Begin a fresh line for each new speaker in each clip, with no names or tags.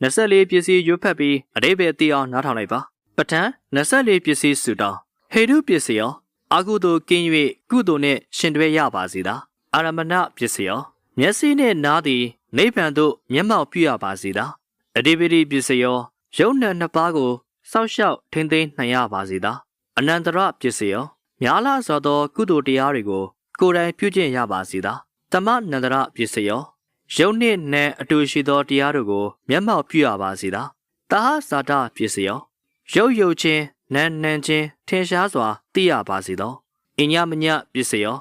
24ပစ္စည်းရွတ်ဖက်ပြီးအတိပ္ပယ်သိအောင်နားထောင်လိုက်ပါပဋ္ဌာန်း24ပစ္စည်းစုတောင်းဟေတုပစ္စည်းရောအကုသိုလ်ကင်း၍ကုသိုလ်နှင့်ရှင်တွဲရပါစေသာအာရမဏပစ္စည်းရောမျက်စိနှင့်နားသည်နိဗ္ဗာန်သို့မျက်မှောက်ပြုရပါစေသာအတိပ္ပိပစ္စည်းရောယုံနှံနှစ်ပါးကိုစောင့်ရှောက်ထိန်းသိမ်းနိုင်ရပါစေသာအနန္တရပစ္စည်းရောများလာစွာသောကုသိုလ်တရားတွေကိုကိုယ်တိုင်ပြုကျင့်ရပါစေသာတမနန္တရပစ္စည်းရောယုံနှင့်နံအတူရှိသောတရားတို့ကိုမျက်မှောက်ပြုရပါစေသာတာဟဇာတပစ္စည်းရောရုပ်ချင်းနံချင်းထင်ရှားစွာသိရပါစေသောအညမညပစ္စည်းရော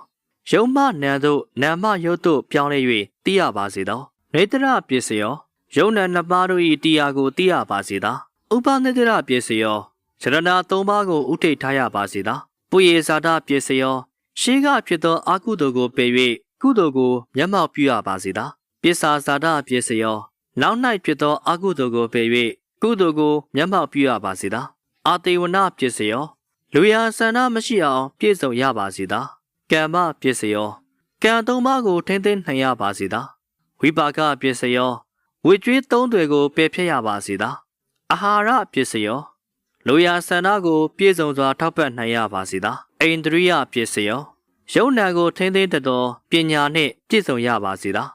ယုံမနံတို့နံမယုတ်တို့ပြောင်းလဲ၍သိရပါစေသောနေတရပစ္စည်းရောယုံနံနှစ်ပါးတို့၏တရားကိုသိရပါစေသာဥပနေတရပစ္စည်းရောဇရဏသုံးပါးကိုဥထိတ်ထားရပါစေသာပုယေဇာတပစ္စည်းရောရှေးကဖြစ်သောအကုသိုလ်ကိုပယ်၍ကုသိုလ်ကိုမျက်မှောက်ပြုရပါစေသာပစ္စာဇာတပစ္စည်းရောနောက်၌ဖြစ်သောအကုသိုလ်ကိုပယ်၍ကုသိုလ်ကိုမျက်မှောက်ပြုရပါစေသာအာတေဝနပစ္စည်းရောလူရဆန္ဒမရှိအောင်ပြည့်စုံရပါစေသာကမ္မပစ္စည်းရောကံသုံးပါးကိုထိမ့်သိမ်းနိုင်ရပါစေသာဝိပါကပစ္စည်းရောဝိကျွေးသုံးတွေကိုပယ်ဖျက်ရပါစေသာအာဟာရပစ္စည်းရောလူရဆန္ဒကိုပြည့်စုံစွာထောက်ပံ့နိုင်ရပါစေသာအိန္ဒြိယပစ္စည်းရောယုံနာကိုထိမ့်သိမ်းတတ်သောပညာနှင့်ပြည့်စုံရပါစေသာ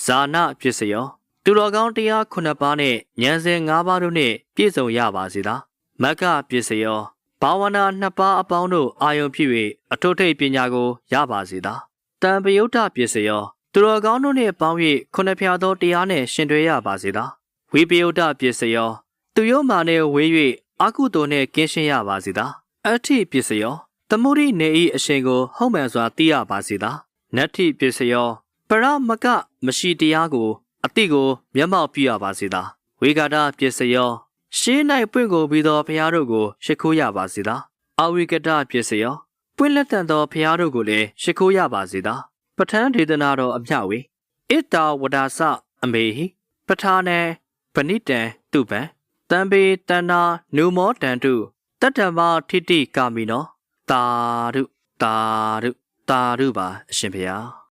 ဇာနာပစ္စည်းရောသူတော်ကောင်းတရား9ပါးနှင့်ဉာဏ်စဉ်5ပါးတို့နှင့်ပြည့်စုံရပါစေသာမဂ္ဂပစ္စည်းရောဘာဝနာ2ပါးအပေါင်းတို့အာယုံဖြစ်၍အထုထိတ်ပညာကိုရပါစေသာတံပယုတ်တပစ္စည်းရောသူတော်ကောင်းတို့နှင့်ပေါင်း၍9ဖြာသောတရားနှင့်ရှင်တွဲရပါစေသာဝိပယုတ်တပစ္စည်းရောသူယုံမာနှင့်ဝေး၍အကုသိုလ်နှင့်ကင်းရှင်းရပါစေသာအဋ္ဌိပစ္စည်းရောသမုဒိနေ၏အရှင်ကိုဟုတ်မှန်စွာသိရပါစေသာနတ္ထိပစ္စည်းရောပရမကမရှိတရားကိုအတိကိုမျက်မှောက်ပြုရပါစေသာဝေဂါဒပစ္စည်းရောရှင်း၌ပွင့်ကိုပြီးသောဘုရားတို့ကိုရှိခိုးရပါစေသာအဝိကတပစ္စည်းရောပွင့်လက်တန်သောဘုရားတို့ကိုလည်းရှိခိုးရပါစေသာပဋ္ဌာန်းဒေသနာတော်အမြဝေဣတာဝဒါစအမေဟိပဋ္ဌာနံဗဏိတံတုပံတံပေတဏ္ဏနုမောတံတုတတ္တမထိတိကာမိနောတာရုပါအရှင်ဘုရား